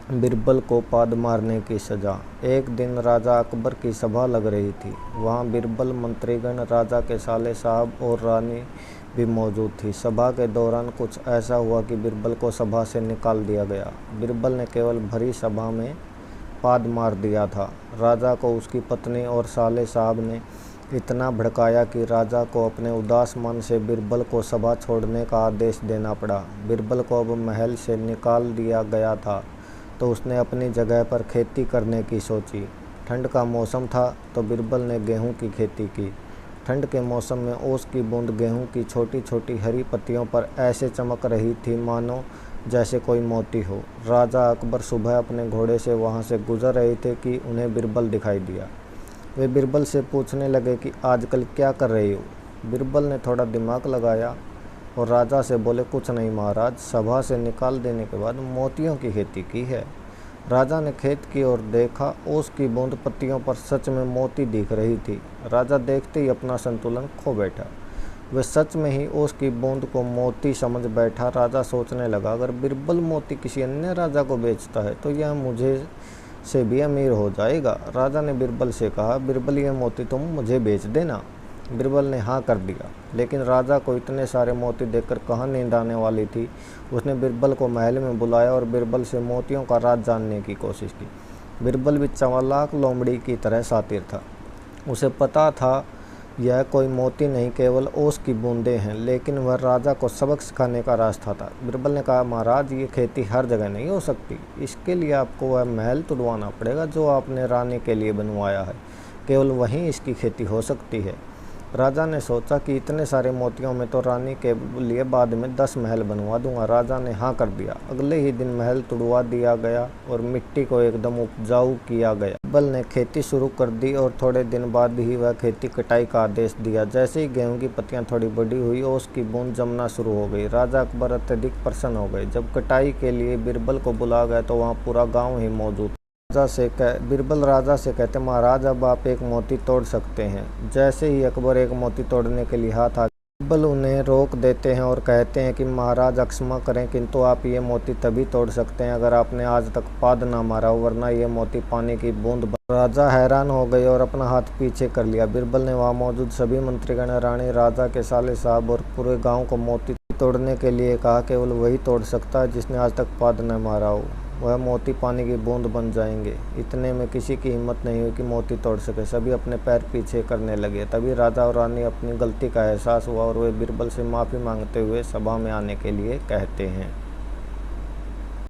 बीरबल को पाद मारने की सजा। एक दिन राजा अकबर की सभा लग रही थी। वहाँ बीरबल, मंत्रीगण, राजा के साले साहब और रानी भी मौजूद थी। सभा के दौरान कुछ ऐसा हुआ कि बीरबल को सभा से निकाल दिया गया। बीरबल ने केवल भरी सभा में पाद मार दिया था। राजा को उसकी पत्नी और साले साहब ने इतना भड़काया कि राजा को अपने उदास मन से बीरबल को सभा छोड़ने का आदेश देना पड़ा। बीरबल को अब महल से निकाल दिया गया था तो उसने अपनी जगह पर खेती करने की सोची। ठंड का मौसम था तो बीरबल ने गेहूं की खेती की। ठंड के मौसम में ओस की बूंद गेहूं की छोटी छोटी हरी पत्तियों पर ऐसे चमक रही थी मानो जैसे कोई मोती हो। राजा अकबर सुबह अपने घोड़े से वहां से गुजर रहे थे कि उन्हें बीरबल दिखाई दिया। वे बीरबल से पूछने लगे कि आजकल क्या कर रही हो। बीरबल ने थोड़ा दिमाग लगाया और राजा से बोले, कुछ नहीं महाराज, सभा से निकाल देने के बाद मोतियों की खेती की है। राजा ने खेत की ओर देखा। ओस की बूंद पत्तियों पर सच में मोती दिख रही थी। राजा देखते ही अपना संतुलन खो बैठा। वह सच में ही ओस की बूंद को मोती समझ बैठा। राजा सोचने लगा, अगर बीरबल मोती किसी अन्य राजा को बेचता है तो यह मुझे से भी अमीर हो जाएगा। राजा ने बीरबल से कहा, बीरबल, ये मोती तुम मुझे बेच देना। बीरबल ने हाँ कर दिया। लेकिन राजा को इतने सारे मोती देखकर कहाँ नींद आने वाली थी। उसने बीरबल को महल में बुलाया और बीरबल से मोतियों का राज जानने की कोशिश की। बीरबल भी चालाक लोमड़ी की तरह शातिर था। उसे पता था यह कोई मोती नहीं, केवल ओस की बूंदें हैं, लेकिन वह राजा को सबक सिखाने का रास्ता था। बीरबल ने कहा, महाराज, ये खेती हर जगह नहीं हो सकती। इसके लिए आपको वह महल तुड़वाना पड़ेगा जो आपने रानी के लिए बनवाया है। केवल वहीं इसकी खेती हो सकती है। राजा ने सोचा कि इतने सारे मोतियों में तो रानी के लिए बाद में 10 महल बनवा दूंगा। राजा ने हाँ कर दिया। अगले ही दिन महल तुड़वा दिया गया और मिट्टी को एकदम उपजाऊ किया गया। बीरबल ने खेती शुरू कर दी और थोड़े दिन बाद ही वह खेती कटाई का आदेश दिया। जैसे ही गेहूं की पत्तियां थोड़ी बड़ी हुई, ओस की बूंद जमना शुरू हो गई। राजा अकबर अत्यधिक प्रसन्न हो गए। जब कटाई के लिए बीरबल को बुला गया तो वहाँ पूरा गाँव ही मौजूद। बीरबल राजा से कहते, महाराज, अब आप एक मोती तोड़ सकते हैं। जैसे ही अकबर एक मोती तोड़ने के लिए हाथ आ, बीरबल उन्हें रोक देते हैं और कहते हैं कि महाराज, क्षमा करें, किंतु आप ये मोती तभी तोड़ सकते हैं अगर आपने आज तक पाद ना मारा हो, वरना ये मोती पानी की बूंद बन। राजा हैरान हो गए और अपना हाथ पीछे कर लिया। बीरबल ने वहाँ मौजूद सभी मंत्रीगण, रानी, राजा के साले साहब और पूरे गाँव को मोती तोड़ने के लिए कहा। केवल वही तोड़ सकता है जिसने आज तक पाद न मारा हो। वह मोती पानी की बूंद बन जाएंगे। इतने में किसी की हिम्मत नहीं हुई कि मोती तोड़ सके। सभी अपने पैर पीछे करने लगे। तभी राजा और रानी अपनी गलती का एहसास हुआ और वे बीरबल से माफ़ी मांगते हुए सभा में आने के लिए कहते हैं।